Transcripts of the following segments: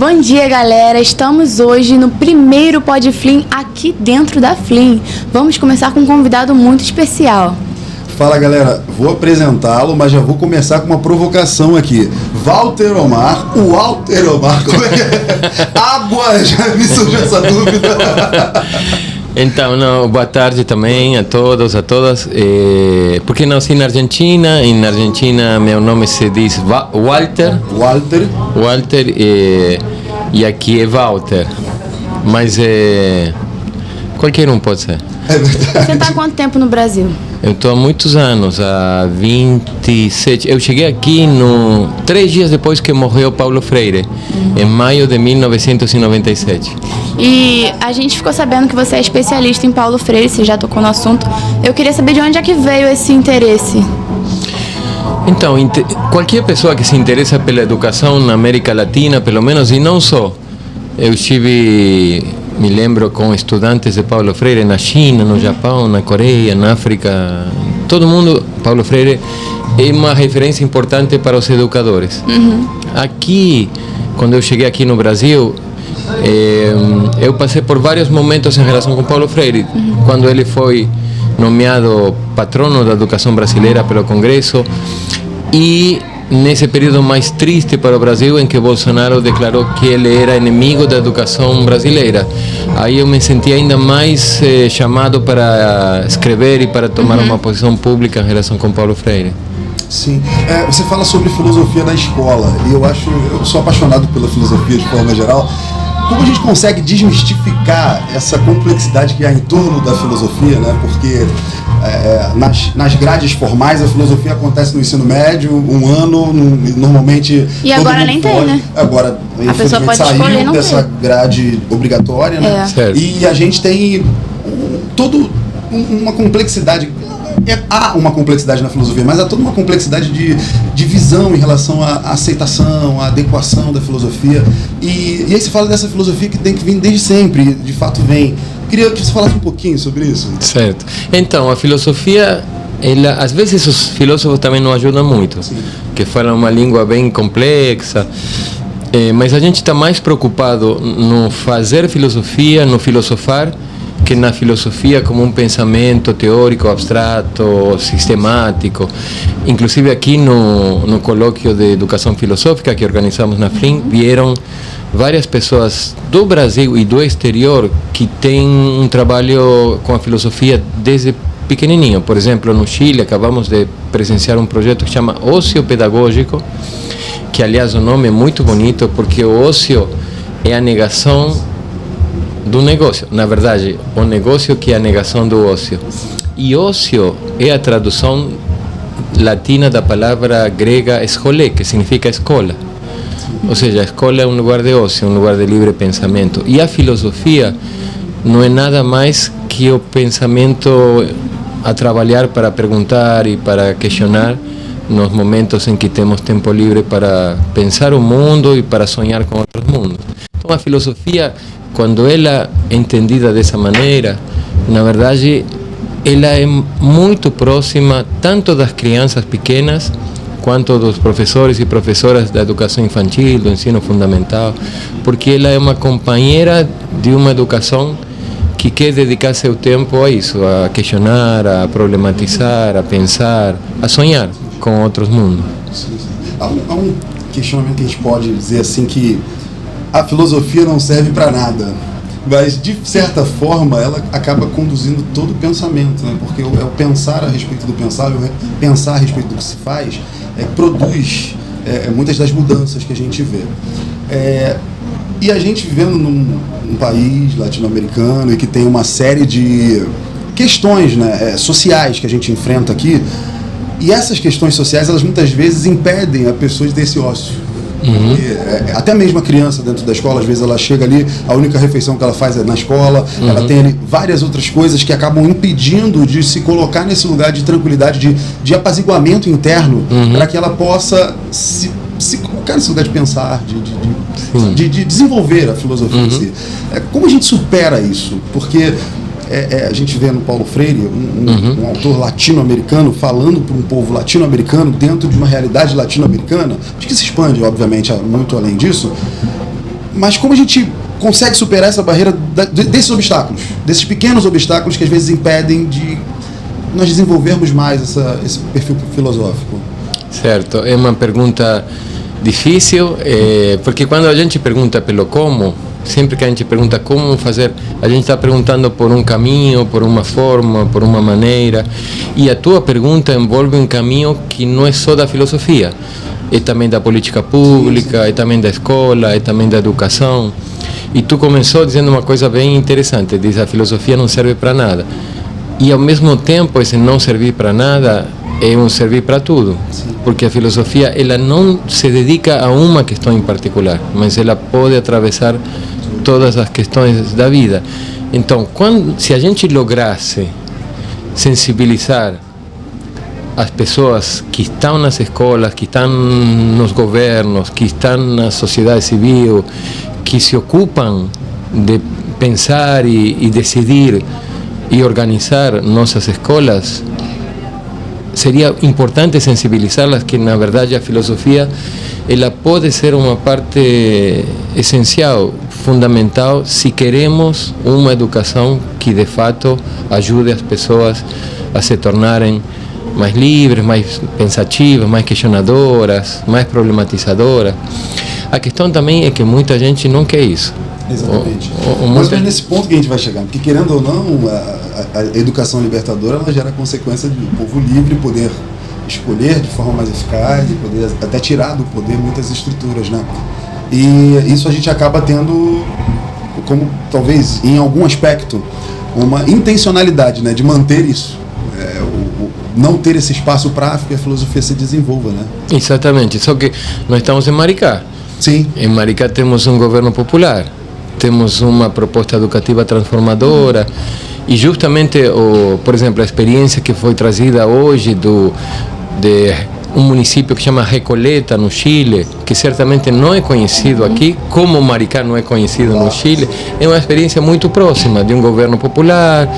Bom dia, galera. Estamos hoje no primeiro Pod Flim aqui dentro da Flim. Vamos começar com um convidado muito especial. Fala, galera. Vou apresentá-lo, mas já vou começar com uma provocação aqui. Walter Omar, o Walter Omar, como é que é? Água, já me surgiu essa dúvida. Então, não, boa tarde também a todos, a todas. Porque nasci na Argentina, e na Argentina meu nome se diz Walter. Walter, e aqui é Walter. Mas qualquer um pode ser. É verdade. Você está há quanto tempo no Brasil? Eu estou há muitos anos, há 27. Eu cheguei aqui 3 dias depois que morreu Paulo Freire, em maio de 1997. E a gente ficou sabendo que você é especialista em Paulo Freire, você já tocou no assunto. Eu queria saber de onde é que veio esse interesse. Então, qualquer pessoa que se interessa pela educação na América Latina, pelo menos, e não só. Eu estive, me lembro, com estudantes de Paulo Freire na China, no Japão, na Coreia, na África. Todo mundo, Paulo Freire é uma referência importante para os educadores. Aqui, quando eu cheguei aqui no Brasil, eu passei por vários momentos em relação com Paulo Freire. Quando ele foi nomeado patrono da educação brasileira pelo Congresso, e nesse período mais triste para o Brasil, em que Bolsonaro declarou que ele era inimigo da educação brasileira. Aí eu me senti ainda mais chamado para escrever e para tomar uma posição pública em relação com Paulo Freire. Sim, você fala sobre filosofia na escola, e eu sou apaixonado pela filosofia de forma geral. Como a gente consegue desmistificar essa complexidade que há em torno da filosofia, né? Porque nas grades formais a filosofia acontece no ensino médio, um ano, normalmente... E agora nem tem, né? Agora, a pessoa pode saiu escolher não dessa ter. grade obrigatória, né? E a gente tem uma complexidade... Há uma complexidade na filosofia, mas há toda uma complexidade de visão em relação à aceitação, à adequação da filosofia. E aí se fala dessa filosofia que tem que vir desde sempre, de fato vem. Queria que você falasse um pouquinho sobre isso. Certo. Então, a filosofia, às vezes os filósofos também não ajudam muito, que falam uma língua bem complexa. Mas a gente está mais preocupado no fazer filosofia, no filosofar, que na filosofia como um pensamento teórico, abstrato, sistemático. Inclusive aqui no colóquio de educação filosófica que organizamos na Flim, vieram várias pessoas do Brasil e do exterior que têm um trabalho com a filosofia desde pequenininho. Por exemplo, no Chile acabamos de presenciar um projeto que chama Ócio Pedagógico, que aliás o nome é muito bonito porque o ócio é a negação do negócio. Na verdade, o negócio que é a negação do ócio. E ócio é a tradução latina da palavra grega escolé, que significa escola. Ou seja, a escola é um lugar de ócio, um lugar de livre pensamento. E a filosofia não é nada mais que o pensamento a trabalhar para perguntar e para questionar nos momentos em que temos tempo livre para pensar o mundo e para sonhar com outros mundos. Então a filosofia, quando ela é entendida dessa maneira, na verdade, ela é muito próxima tanto das crianças pequenas quanto dos professores e professoras da educação infantil, do ensino fundamental, porque ela é uma companheira de uma educação que quer dedicar seu tempo a isso, a questionar, a problematizar, a pensar, a sonhar com outros mundos. Há um questionamento que a gente pode dizer assim que a filosofia não serve para nada, mas de certa forma ela acaba conduzindo todo o pensamento, né? Porque é o pensar a respeito do pensar, o pensar a respeito do que se faz, produz muitas das mudanças que a gente vê. E a gente vivendo num país latino-americano e que tem uma série de questões, né, sociais que a gente enfrenta aqui, e essas questões sociais elas muitas vezes impedem a pessoa de ter esse ócio. Porque, até mesmo a criança dentro da escola, às vezes ela chega ali, a única refeição que ela faz é na escola, ela tem ali várias outras coisas que acabam impedindo de se colocar nesse lugar de tranquilidade, de apaziguamento interno, para que ela possa se colocar nesse lugar de pensar, de desenvolver a filosofia em si. Como a gente supera isso? Porque a gente vê no Paulo Freire um autor latino-americano falando para um povo latino-americano dentro de uma realidade latino-americana, acho que se expande, obviamente, muito além disso, Mas como a gente consegue superar essa barreira desses obstáculos, desses pequenos obstáculos que às vezes impedem de nós desenvolvermos mais esse perfil filosófico? Certo, é uma pergunta difícil, porque quando a gente pergunta pelo como, sempre que a gente pergunta como fazer, a gente está perguntando por um caminho, por uma forma, por uma maneira, e a tua pergunta envolve um caminho que não é só da filosofia, é também da política pública, é também da escola, é também da educação. E tu começou dizendo uma coisa bem interessante, diz a filosofia não serve para nada. E ao mesmo tempo esse não servir para nada é um servir para tudo, porque a filosofia ela não se dedica a uma questão em particular, mas ela pode atravessar todas as questões da vida. Então, se a gente lograsse sensibilizar as pessoas que estão nas escolas, que estão nos governos, que estão na sociedade civil, que se ocupam de pensar e decidir e organizar nossas escolas, seria importante sensibilizá-las que, na verdade, a filosofia ela pode ser uma parte essencial, fundamental, se queremos uma educação que, de fato, ajude as pessoas a se tornarem mais livres, mais pensativas, mais questionadoras, mais problematizadoras. A questão também é que muita gente não quer isso. Exatamente. Mas é nesse ponto que a gente vai chegar, porque querendo ou não, a educação libertadora ela gera a consequência de um povo livre poder escolher de forma mais eficaz e poder até tirar do poder muitas estruturas, né? E isso a gente acaba tendo, como talvez em algum aspecto, uma intencionalidade, né, de manter isso. Não ter esse espaço para que a filosofia se desenvolva, né? Exatamente, só que nós estamos em Maricá. Sim. Em Maricá temos um governo popular, temos uma proposta educativa transformadora e justamente, por exemplo, a experiência que foi trazida hoje de um município que chama Recoleta, no Chile, que certamente não é conhecido aqui, como Maricá não é conhecido no Chile, é uma experiência muito próxima de um governo popular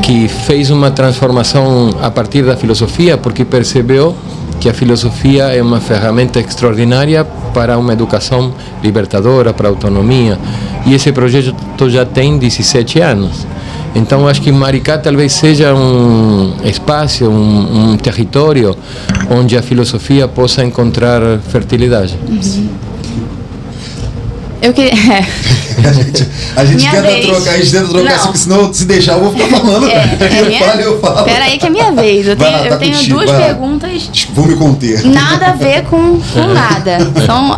que fez uma transformação a partir da filosofia, porque percebeu que a filosofia é uma ferramenta extraordinária para uma educação libertadora, para a autonomia. E esse projeto já tem 17 anos. Então, acho que Maricá talvez seja um espaço, um território onde a filosofia possa encontrar fertilidade. Eu queria... A gente tenta trocar, porque senão, se deixar, eu vou ficar falando. Eu falo. Pera aí que é minha vez. Eu tenho duas perguntas. Vou me conter. Nada a ver com nada. Então,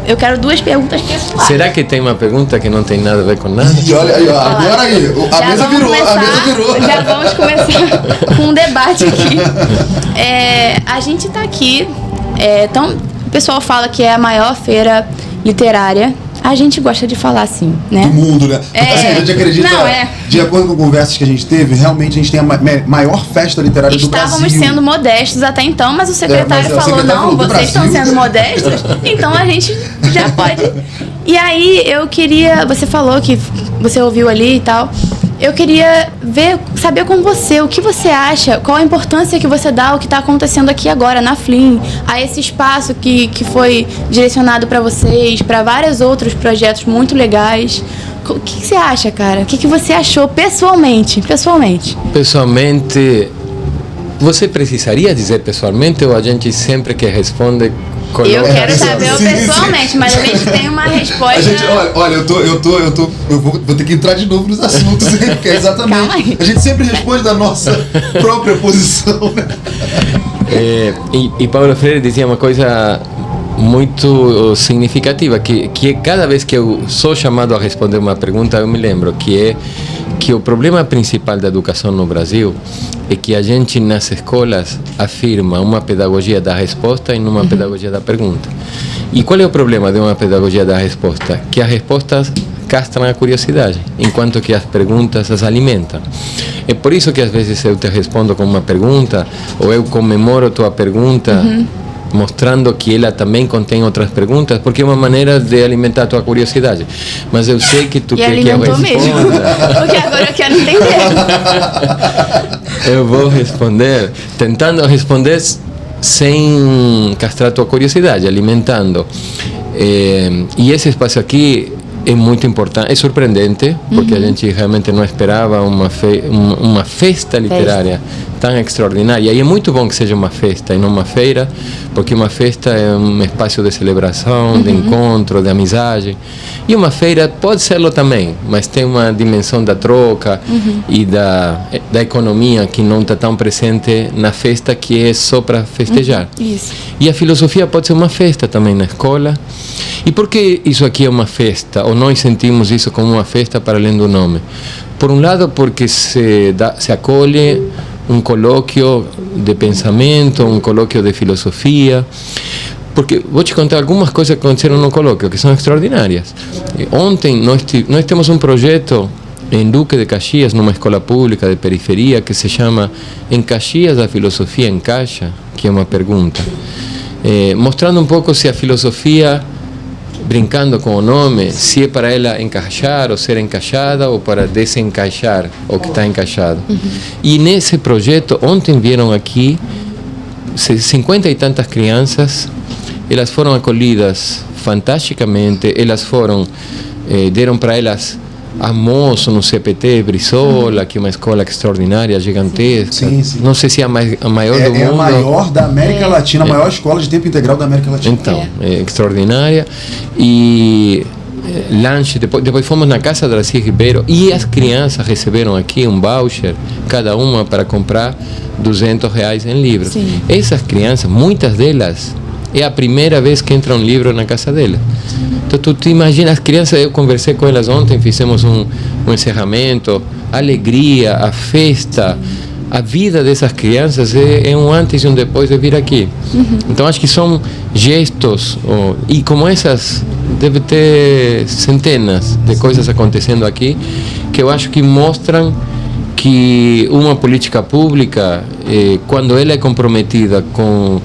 eu quero duas perguntas pessoais. Será que tem uma pergunta que não tem nada a ver com nada? E olha aí, agora aí. A mesa virou. Já vamos começar com um debate aqui. A gente está aqui. Então, o pessoal fala que é a maior feira literária. A gente gosta de falar assim, né? Do mundo, né? Assim, a gente acredita, de acordo com conversas que a gente teve, realmente a gente tem a maior festa literária do Brasil. Estávamos sendo modestos até então, mas o secretário falou, não, vocês estão sendo modestos, então a gente já pode. E aí eu queria, você falou que você ouviu ali e tal, eu queria saber com você, o que você acha, qual a importância que você dá ao que está acontecendo aqui agora na FLIM, a esse espaço que foi direcionado para vocês, para vários outros projetos muito legais. O que você acha, cara? O que você achou pessoalmente? Pessoalmente, você precisaria dizer pessoalmente ou a gente sempre que responde... Eu quero saber pessoalmente, mas a gente tem uma resposta... Olha, eu vou ter que entrar de novo nos assuntos, porque é exatamente... Calma aí. A gente sempre responde da nossa própria posição, né? E Paulo Freire dizia uma coisa muito significativa, que cada vez que eu sou chamado a responder uma pergunta, eu me lembro, que o problema principal da educação no Brasil é que a gente nas escolas afirma uma pedagogia da resposta e uma pedagogia da pergunta. E qual é o problema de uma pedagogia da resposta? Que as respostas castram a curiosidade, enquanto que as perguntas as alimentam. É por isso que às vezes eu te respondo com uma pergunta, ou eu comemoro tua pergunta, mostrando que ela também contém outras perguntas, porque é uma maneira de alimentar a tua curiosidade. Mas eu sei que tu quer que eu responda. Mesmo. Porque agora eu quero entender. Eu vou responder, tentando responder sem castrar a tua curiosidade, alimentando. E esse espaço aqui é muito importante, é surpreendente, porque a gente realmente não esperava uma festa literária tão extraordinária. E é muito bom que seja uma festa e não uma feira, porque uma festa é um espaço de celebração, de encontro, de amizade. E uma feira pode serlo também, mas tem uma dimensão da troca e da economia que não está tão presente na festa, que é só para festejar. Isso. E a filosofia pode ser uma festa também na escola. E por que isso aqui é uma festa? Ou nós sentimos isso como uma festa para além do nome? Por um lado, porque se acolhe um colóquio de pensamento, um colóquio de filosofia. Porque vou te contar algumas coisas que aconteceram no colóquio, que são extraordinárias. Ontem nós temos um projeto em Duque de Caxias, numa escola pública de periferia, que se chama Em Caxias a Filosofia Encaixa, que é uma pergunta. Mostrando um pouco se a filosofia, brincando com o nome, se é para ela encaixar ou ser encaixada, ou para desencaixar o que está encaixado. E nesse projeto, ontem vieram aqui 50 e tantas crianças. Elas foram acolhidas fantasticamente, deram para elas almoço no CPT Brizola, que é uma escola extraordinária, gigantesca. Sim, sim. Não sei se é a maior do mundo. É a maior da América Latina, a maior escola de tempo integral da América Latina. Então, é extraordinária. E lanche, depois fomos na casa da Darcy Ribeiro, e as crianças receberam aqui um voucher, cada uma, para comprar R$200 em livros. Sim. Essas crianças, muitas delas, é a primeira vez que entra um livro na casa dela. Então tu te imagina, as crianças, eu conversei com elas ontem, fizemos um encerramento, a alegria, a festa, a vida dessas crianças é um antes e um depois de vir aqui. Então acho que são gestos, e como essas, deve ter centenas de coisas acontecendo aqui, que eu acho que mostram que uma política pública, quando ela é comprometida com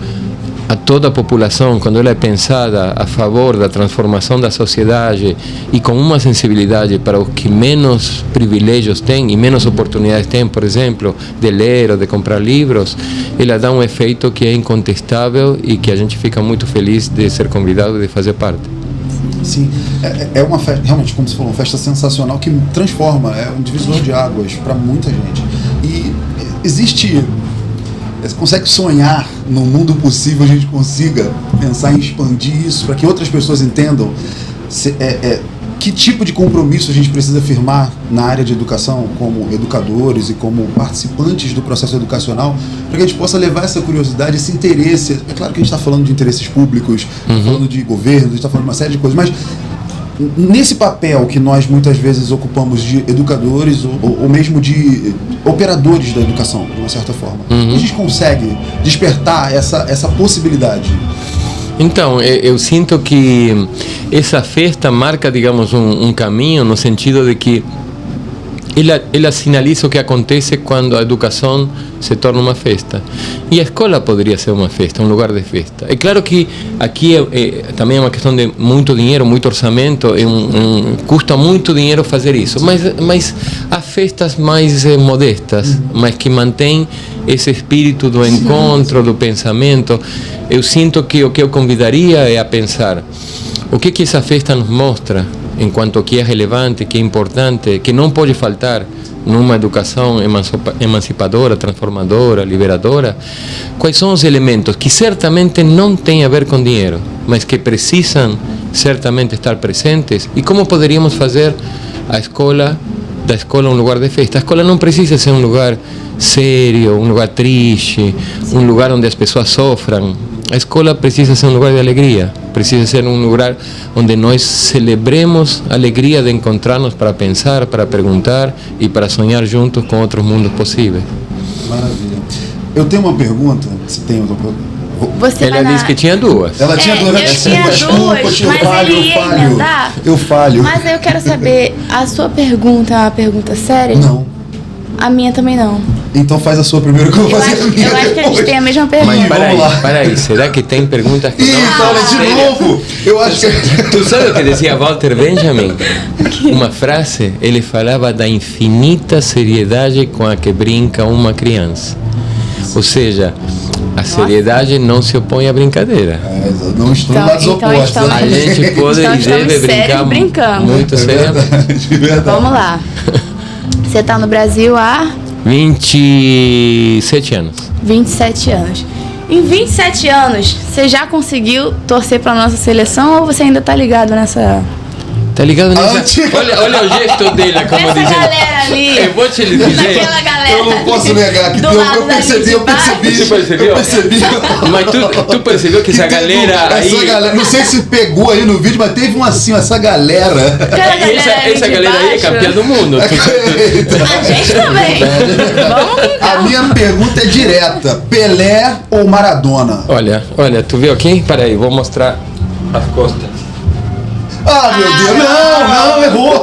a toda a população, quando ela é pensada a favor da transformação da sociedade e com uma sensibilidade para os que menos privilégios têm e menos oportunidades têm, por exemplo, de ler ou de comprar livros, ela dá um efeito que é incontestável e que a gente fica muito feliz de ser convidado, de fazer parte. Sim, é uma festa, realmente, como você falou, uma festa sensacional que transforma, é um divisor de águas para muita gente. E existe... Você consegue sonhar num mundo possível, a gente consiga pensar em expandir isso para que outras pessoas entendam que tipo de compromisso a gente precisa firmar na área de educação, como educadores e como participantes do processo educacional, para que a gente possa levar essa curiosidade, esse interesse. É claro que a gente está falando de interesses públicos, falando de governo, a gente está falando de uma série de coisas, mas nesse papel que nós muitas vezes ocupamos de educadores ou mesmo de operadores da educação, de uma certa forma, a gente consegue despertar essa possibilidade? Então, eu sinto que essa festa marca, digamos, um caminho no sentido de que ela sinaliza o que acontece quando a educação se torna uma festa. E a escola poderia ser uma festa, um lugar de festa. É claro que aqui também é uma questão de muito dinheiro, muito orçamento, custa muito dinheiro fazer isso. Mas há festas mais modestas, mas que mantêm esse espírito do encontro, do pensamento. Eu sinto que o que eu convidaria é a pensar o que essa festa nos mostra, enquanto que é relevante, que é importante, que não pode faltar numa educação emancipadora, transformadora, liberadora. Quais são os elementos que certamente não têm a ver com dinheiro, mas que precisam certamente estar presentes, e como poderíamos fazer da escola um lugar de festa? A escola não precisa ser um lugar sério, um lugar triste, um lugar onde as pessoas sofram. A escola precisa ser um lugar de alegria, precisa ser um lugar onde nós celebremos a alegria de encontrar-nos para pensar, para perguntar e para sonhar juntos com outros mundos possíveis. Maravilha. Eu tenho uma pergunta, se tem outra pergunta. Ela disse que tinha duas. Ela tinha duas. Eu tinha duas, mas ele ia emendar. Eu falho. Mas eu quero saber, a sua pergunta é uma pergunta séria? Não. A minha também não. Então faz a sua primeiro que eu vou fazer a minha. Eu acho que a gente tem a mesma pergunta. Mas peraí, será que tem perguntas que não são de novo? Eu acho que... Tu sabe o que dizia Walter Benjamin? Uma frase, ele falava da infinita seriedade com a que brinca uma criança. Ou seja, A seriedade não se opõe à brincadeira. Não estou no lado opostos. A gente pode e deve brincar muito seriamente. Vamos lá. Você está no Brasil há... 27 anos. 27 anos. Em 27 anos, você já conseguiu torcer para nossa seleção ou você ainda tá ligado nessa... Tá ligado nessa... Olha o gesto dele, como essa dizendo... galera ali. Eu vou te dizer... Naquela galera. Eu não posso negar que eu percebi. Você percebeu? Eu percebi. Mas tu percebeu que essa galera aí... Essa galera, não sei se pegou aí no vídeo, mas teve assim, essa galera. Essa galera aí é campeã do mundo. A gente também. Vamos brincar. A minha pergunta é direta. Pelé ou Maradona? Olha, tu viu aqui? Peraí, vou mostrar as costas. Ah, meu Deus, não, errou.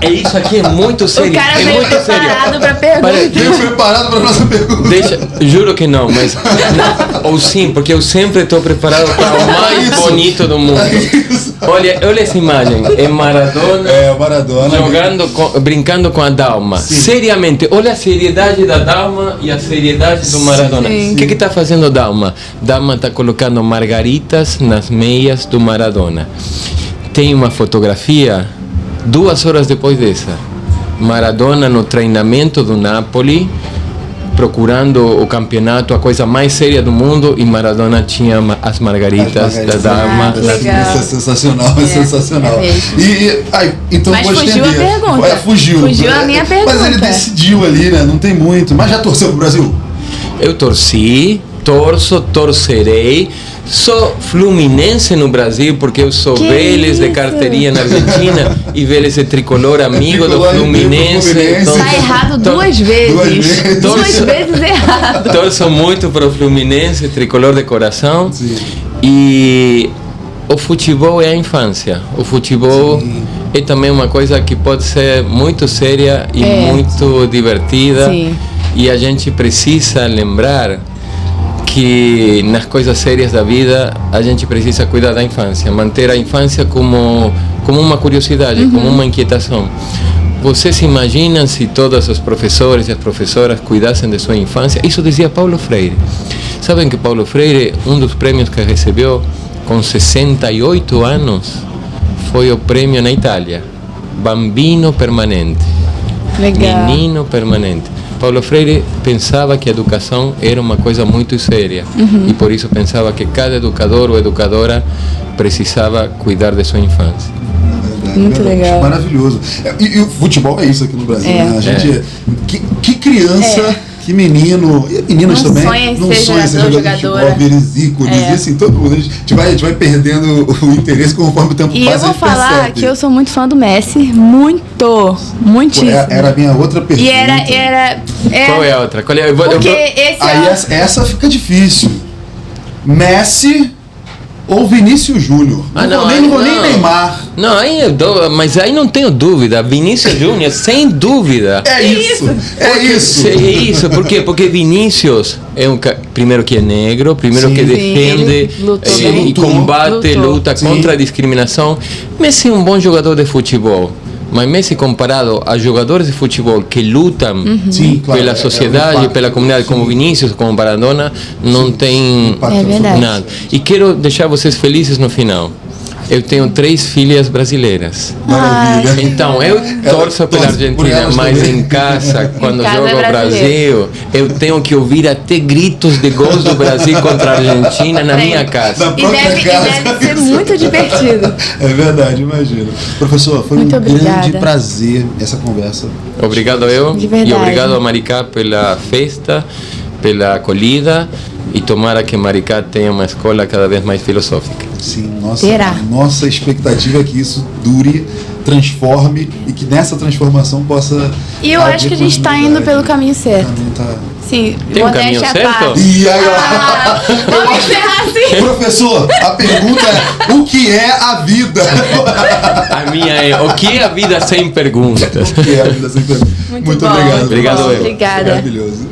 É isso aqui, é muito sério. O cara veio muito preparado pra pergunta. Veio preparado pra nossa pergunta. Juro que não, mas... Ou sim, porque eu sempre estou preparado para o mais bonito do mundo. Olha essa imagem. É Maradona, brincando com a Dalma. Sim. Seriamente, olha a seriedade da Dalma e a seriedade do Maradona. O que está fazendo a Dalma? Dalma está colocando margaritas nas meias do Maradona. Tem uma fotografia 2 horas depois dessa. Maradona no treinamento do Napoli, procurando o campeonato, a coisa mais séria do mundo, e Maradona tinha as margaritas da Dalma. Isso é sensacional, sensacional. Então mas fugiu a pergunta. Fugiu a minha pergunta. Mas ele decidiu ali, né? Não tem muito. Mas já torceu pro Brasil? Eu torcerei. Sou fluminense no Brasil porque eu sou Vélez de carteirinha na Argentina e Vélez é tricolor amigo do Fluminense. Então, tá errado 2 vezes. 2 vezes errado. Torço muito para o Fluminense, tricolor de coração. Sim. E o futebol é a infância. O futebol é também uma coisa que pode ser muito séria e muito divertida. Sim. E a gente precisa lembrar que nas coisas sérias da vida a gente precisa cuidar da infância, manter a infância como uma curiosidade, como uma inquietação. Vocês imaginam se todos os professores e as professoras cuidassem de sua infância? Isso dizia Paulo Freire. Sabem que Paulo Freire, um dos prêmios que recebeu com 68 anos, foi o prêmio na Itália, Bambino Permanente. Legal. Menino permanente. Paulo Freire pensava que a educação era uma coisa muito séria e por isso pensava que cada educador ou educadora precisava cuidar de sua infância. Muito legal. Maravilhoso. E o futebol é isso aqui no Brasil, né? A gente, que criança, que menino, e meninas também, não sonha em ser jogador de futebol, verisículo, assim, todo mundo. A gente vai perdendo o interesse conforme o tempo passa. E eu vou falar que eu sou muito fã do Messi, muitíssimo. Era a minha outra pergunta. E era Qual é a outra? Essa fica difícil. Messi ou Vinícius Júnior? Não vou nem Neymar. Não, mas aí não tenho dúvida. Vinícius Júnior, sem dúvida. É isso. Por quê? Porque Vinícius é primeiro que é negro, primeiro que defende e combate, luta contra a discriminação. Messi é um bom jogador de futebol. Mas Messi, comparado a jogadores de futebol que lutam pela sociedade, pela comunidade, como Vinícius, como Maradona, não tem nada. E quero deixar vocês felizes no final. Eu tenho 3 filhas brasileiras. Maravilha. Então, eu torço pela Argentina, mas em casa, quando jogo o Brasil, eu tenho que ouvir até gritos de gols do Brasil contra a Argentina na minha casa. E deve ser muito divertido. É verdade, imagino. Professor, foi um grande prazer essa conversa. Obrigado e obrigado a Maricá pela festa, pela acolhida. E tomara que Maricá tenha uma escola cada vez mais filosófica. Sim, nossa expectativa é que isso dure, transforme e que nessa transformação possa... E eu acho que a gente está indo pelo caminho certo. Sim, tem um caminho certo? E aí, vamos encerrar assim. Professor, a pergunta é: o que é a vida? A minha é: o que é a vida sem perguntas? O que é a vida sem perguntas? Muito obrigado. Obrigado, Obrigada. Maravilhoso.